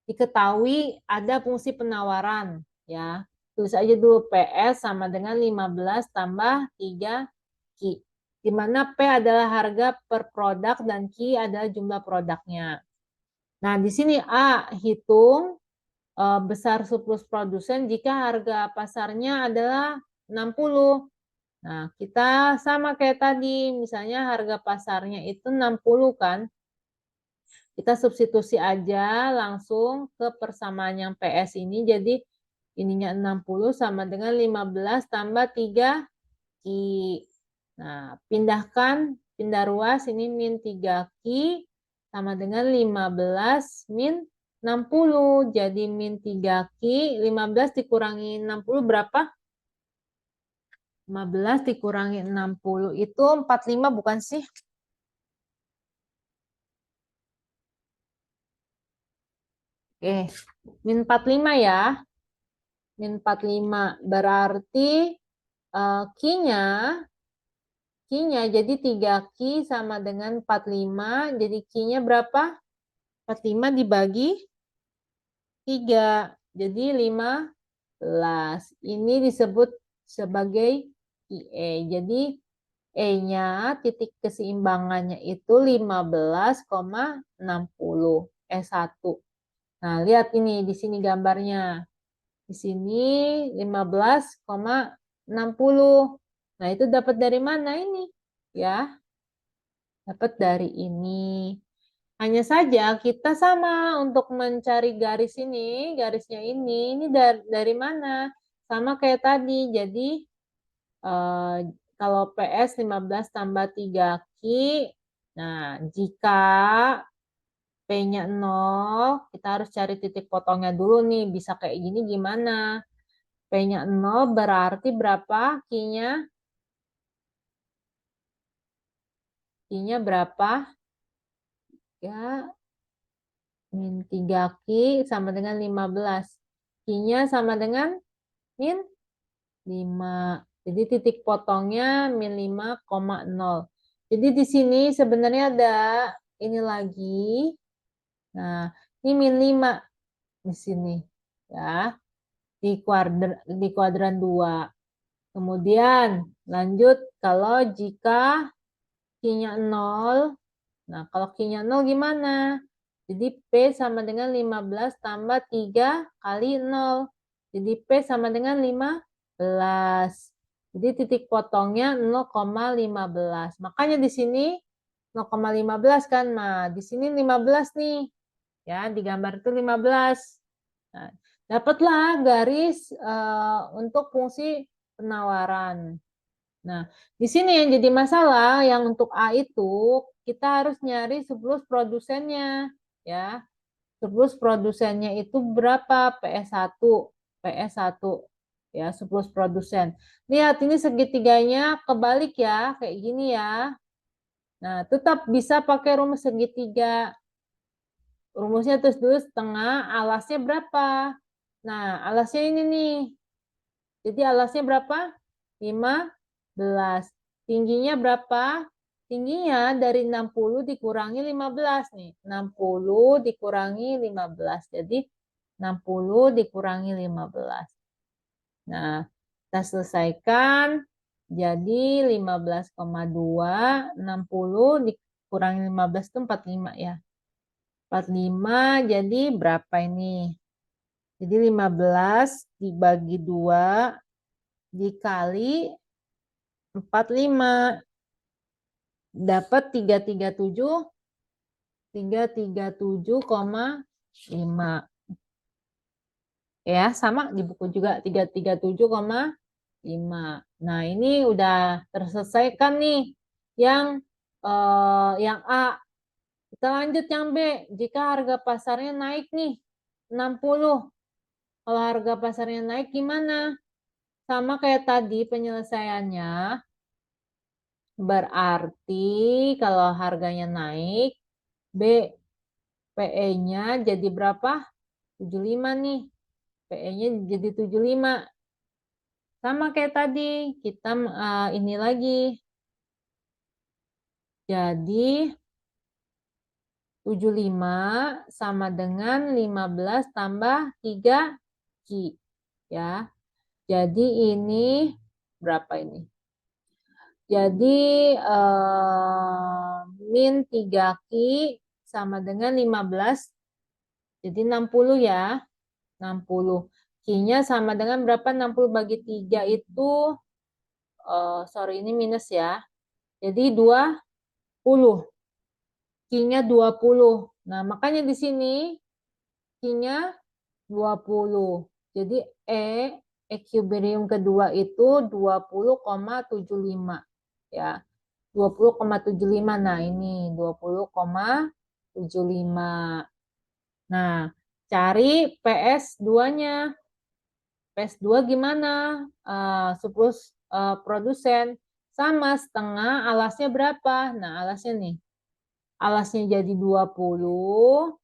Diketahui ada fungsi penawaran ya. Tulis aja dulu PS sama dengan 15 tambah 3 Q. Di mana P adalah harga per produk dan Q adalah jumlah produknya. Nah, di sini A hitung besar surplus produsen jika harga pasarnya adalah 60. Nah, kita sama kayak tadi, misalnya harga pasarnya itu 60 kan. Kita substitusi aja langsung ke persamaan yang PS ini. Jadi ininya 60 sama dengan 15 tambah 3 Q. Nah, pindah ruas ini min 3 Q sama dengan 15 min 60. Jadi min 3 Q, 15 dikurangi 60 berapa? 15 dikurangi 60 itu 45 bukan sih? Oke, min 45 ya. Min 45 berarti Q-nya jadi 3 Q sama dengan 45. Jadi Q-nya berapa? 45 dibagi 3. Jadi 15. Ini disebut sebagai IE. Jadi E-nya titik keseimbangannya itu 15,60 E1. Nah, lihat ini di sini gambarnya. Di sini 15,60. Nah, itu dapat dari mana ini? Ya, dapat dari ini. Hanya saja kita sama untuk mencari garis ini, garisnya ini dari mana? Sama kayak tadi. Jadi, kalau PS 15 tambah 3 Q, nah jika P-nya 0, kita harus cari titik potongnya dulu nih. Bisa kayak gini gimana? P-nya 0 berarti berapa Q-nya? Q-nya berapa? Ya, min 3 Q sama dengan 15. Q-nya sama dengan min 5. Jadi titik potongnya min 5,0. Jadi di sini sebenarnya ada ini lagi. Nah, ini min 5 di sini ya. Di kuadran 2. Kemudian lanjut kalau jika Q-nya 0. Nah, kalau Q-nya 0 gimana? Jadi P sama dengan 15 tambah 3 kali 0. Jadi P sama dengan 15. Jadi titik potongnya 0,15. Makanya di sini 0,15 kan. Nah, di sini 15 nih. Ya, di gambar itu 15. Nah, dapatlah garis untuk fungsi penawaran. Nah, di sini yang jadi masalah yang untuk A itu kita harus nyari surplus produsennya, ya. Surplus produsennya itu berapa? PS1, PS1, ya, surplus produsen. Lihat ini segitiganya kebalik ya, kayak gini ya. Nah, tetap bisa pakai rumus segitiga. Rumusnya terus dulu setengah, alasnya berapa? Nah, alasnya ini nih. Jadi alasnya berapa? 15. Tingginya berapa? Tingginya dari 60 dikurangi 15 nih. 60 dikurangi 15. Jadi 60 dikurangi 15. Nah, kita selesaikan. Jadi 15,2. 60 dikurangi 15 itu 45 ya. 45 jadi berapa ini? Jadi 15 dibagi 2 dikali 45 dapat 337,5. Ya, sama di buku juga 337,5. Nah, ini udah terselesaikan nih yang A. Kita lanjut yang B. Jika harga pasarnya naik nih 60. Kalau harga pasarnya naik gimana? Sama kayak tadi penyelesaiannya. Berarti kalau harganya naik, B, PE-nya jadi berapa? 75 nih. PE-nya jadi 75. Sama kayak tadi, kita ini lagi. Jadi 75 sama dengan 15 tambah 3 Q. Ya. Jadi ini berapa ini? Jadi min 3 Q sama dengan 15. Jadi 60 ya. 60. Q-nya sama dengan berapa? 60 bagi 3 itu, sorry ini minus ya. Jadi 20. Q-nya 20. Nah, makanya di sini Q-nya 20. Jadi ekuilibrium kedua itu 20,75 ya. 20,75. Nah, ini 20,75. Nah, cari PS2-nya. PS2 gimana? Surplus produsen sama setengah, alasnya berapa? Nah, alasnya nih. Alasnya jadi 20.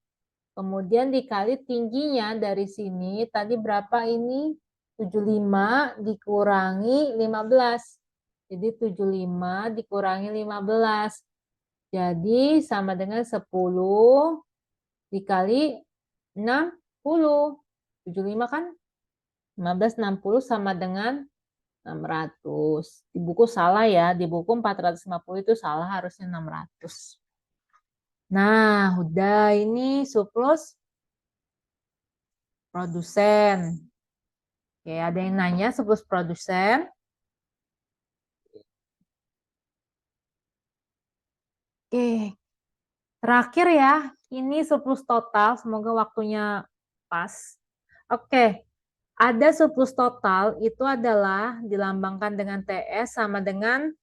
Kemudian dikali tingginya dari sini, tadi berapa ini? 75 dikurangi 15. Jadi 75 dikurangi 15. Jadi sama dengan 10 dikali 60. 75 kan? 15, 60 sama dengan 600. Di buku salah ya. Di buku 450 itu salah, harusnya 600. Nah, udah ini surplus produsen. Oke, ada yang nanya surplus produsen? Oke, terakhir ya, ini surplus total. Semoga waktunya pas. Oke, ada surplus total itu adalah dilambangkan dengan TS sama dengan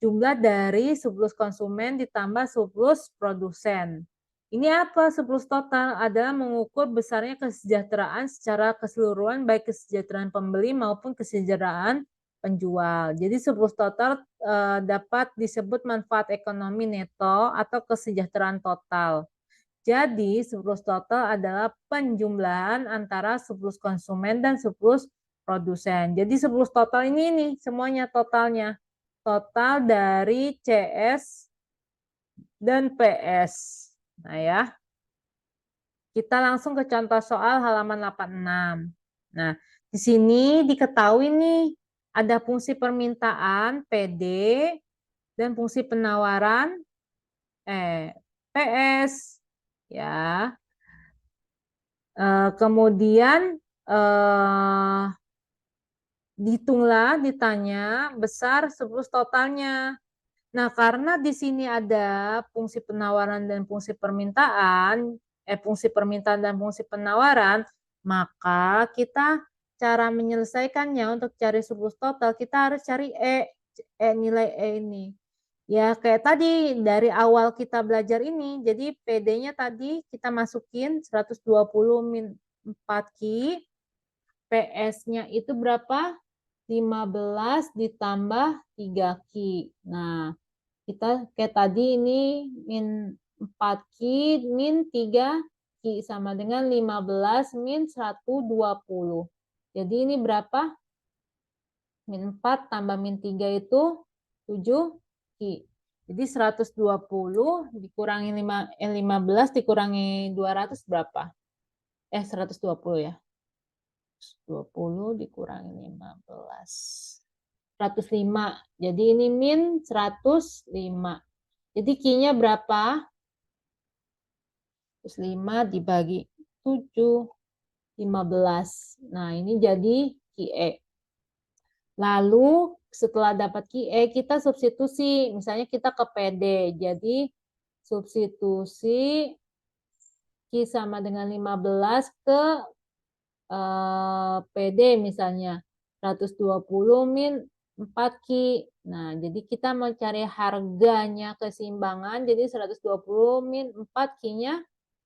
jumlah dari surplus konsumen ditambah surplus produsen. Ini apa? Surplus total adalah mengukur besarnya kesejahteraan secara keseluruhan, baik kesejahteraan pembeli maupun kesejahteraan penjual. Jadi surplus total dapat disebut manfaat ekonomi neto atau kesejahteraan total. Jadi surplus total adalah penjumlahan antara surplus konsumen dan surplus produsen. Jadi surplus total ini nih semuanya totalnya. Total dari CS dan PS. Nah ya. Kita langsung ke contoh soal halaman 86. Nah, di sini diketahui nih ada fungsi permintaan PD dan fungsi penawaran PS ya. Kemudian dihitunglah, ditanya besar surplus totalnya. Nah, karena di sini ada fungsi penawaran dan fungsi permintaan, fungsi permintaan dan fungsi penawaran, maka kita cara menyelesaikannya untuk cari surplus total, kita harus cari nilai E ini. Ya, kayak tadi dari awal kita belajar ini, jadi PD-nya tadi kita masukin 120 min 4Q, PS-nya itu berapa? 15 ditambah 3Q. Nah, kita kayak tadi ini min 4Q min 3Q sama dengan 15 min 120. Jadi ini berapa? Min 4 tambah min 3 itu 7Q. Jadi 120 dikurangi 15 dikurangi 200 berapa? 120 ya. 20 dikurangi 15. 105. Jadi ini min 105. Jadi Q-nya berapa? 105 dibagi 7, 15. Nah, ini jadi QE. Lalu setelah dapat QE, kita substitusi. Misalnya kita ke PD. Jadi substitusi Q sama dengan 15 ke PD misalnya. 120 min 4Q. Nah, jadi kita mau cari harganya keseimbangan, jadi 120 min 4 Q-nya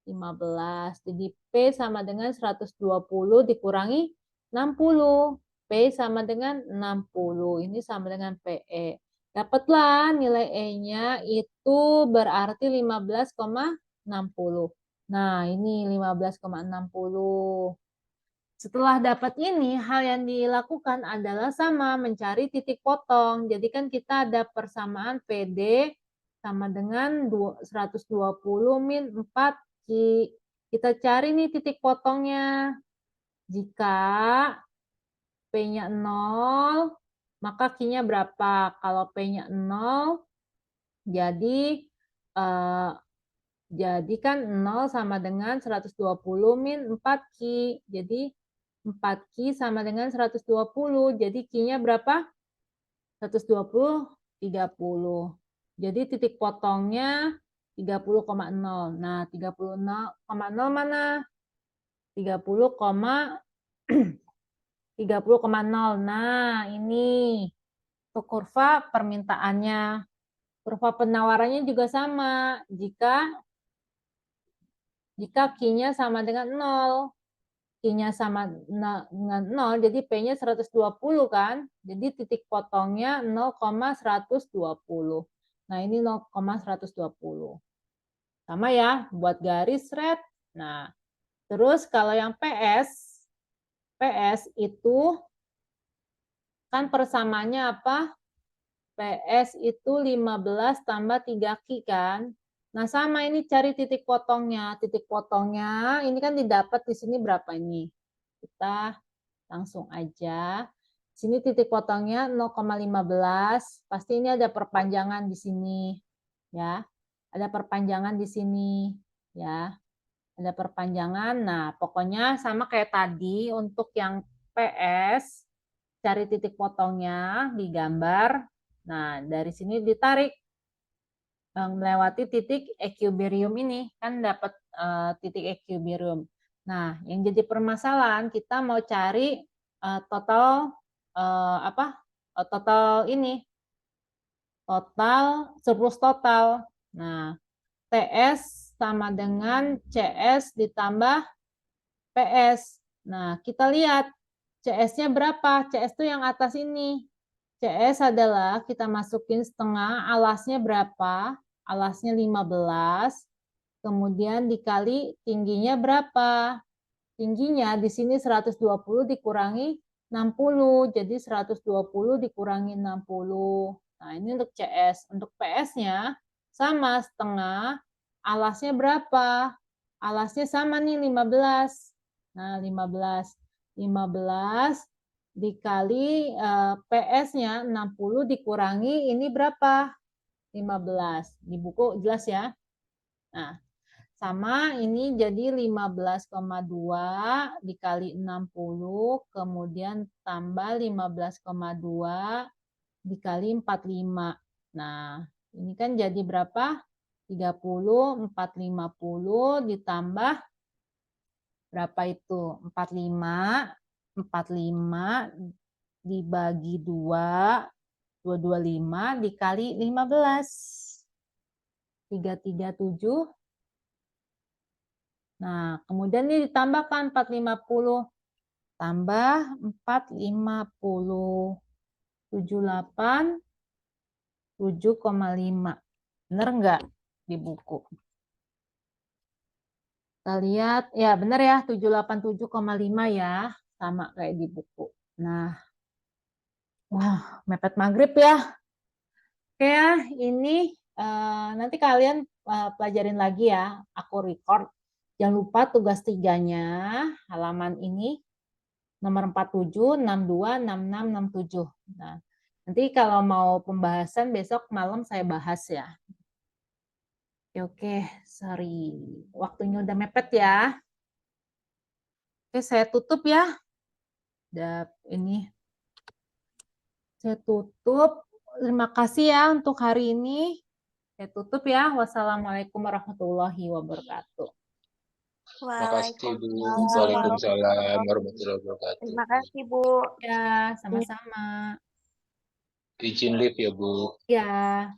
15. Jadi P sama dengan 120 dikurangi 60. P sama dengan 60. Ini sama dengan PE. Dapatlah nilai E-nya itu berarti 15,60. Nah, ini 15,60. Setelah dapat ini, hal yang dilakukan adalah sama mencari titik potong. Jadi kan kita ada persamaan PD sama dengan 120 min 4Q. Kita cari nih titik potongnya. Jika P-nya 0, maka Q-nya berapa? Kalau P-nya 0, jadi kan 0 sama dengan 120 min 4Q. Jadi 4Q sama dengan 120. Jadi Q-nya berapa? 120, 30. Jadi titik potongnya 30,0. Nah, 30,0 mana? 30,0. Nah, ini untuk kurva permintaannya. Kurva penawarannya juga sama. Jika Q-nya sama dengan 0. Q-nya sama dengan 0, jadi P-nya 120 kan. Jadi titik potongnya 0,120. Nah, ini 0,120. Sama ya, buat garis red. Nah, terus kalau yang PS itu kan persamaannya apa? PS itu 15 tambah 3Q kan. Nah, sama ini cari titik potongnya. Titik potongnya ini kan didapat di sini berapa ini? Kita langsung aja. Sini titik potongnya 0,15. Pasti ini ada perpanjangan di sini. Ya. Ada perpanjangan di sini. Ya. Ada perpanjangan. Nah, pokoknya sama kayak tadi untuk yang PS, cari titik potongnya di gambar. Nah, dari sini ditarik melewati titik equilibrium ini, kan dapat titik equilibrium. Nah, yang jadi permasalahan kita mau cari total total ini, total surplus total. Nah, TS sama dengan CS ditambah PS. Nah, kita lihat CS-nya berapa? CS itu yang atas ini. CS adalah kita masukin setengah, alasnya berapa? Alasnya 15. Kemudian dikali tingginya berapa? Tingginya di sini 120 dikurangi 60. Jadi 120 dikurangi 60. Nah, ini untuk CS. Untuk PS-nya sama setengah. Alasnya berapa? alasnya sama nih 15. Nah, 15 dikali PS-nya 60 dikurangi ini berapa? 15. Di buku jelas ya. Nah, sama ini jadi 15,2 dikali 60 kemudian tambah 15,2 dikali 45. Nah, ini kan jadi berapa? 30, 450 ditambah berapa itu? 45 dibagi 2, 225 dikali 15. 337. Nah, kemudian ini ditambahkan 450 tambah 450. 78, 7,5. Benar enggak di buku? Kita lihat, ya benar ya, 787,5 ya. Sama kayak di buku. Nah, wah, mepet maghrib ya. Oke ya, ini nanti kalian pelajarin lagi ya. Aku record. Jangan lupa tugas 3-nya, halaman ini, nomor 47, 62, 66, 67. Nah, nanti kalau mau pembahasan besok malam saya bahas ya. Oke, sorry. Waktunya udah mepet ya. Oke, saya tutup ya. Udah ini. Saya tutup. Terima kasih ya untuk hari ini. Saya tutup ya. Wassalamualaikum warahmatullahi wabarakatuh. Makasih Bu. Waalaikumsalam. Waalaikumsalam warahmatullahi wabarakatuh. Terima kasih, Bu. Ya, sama-sama. Izin live ya Bu. Ya.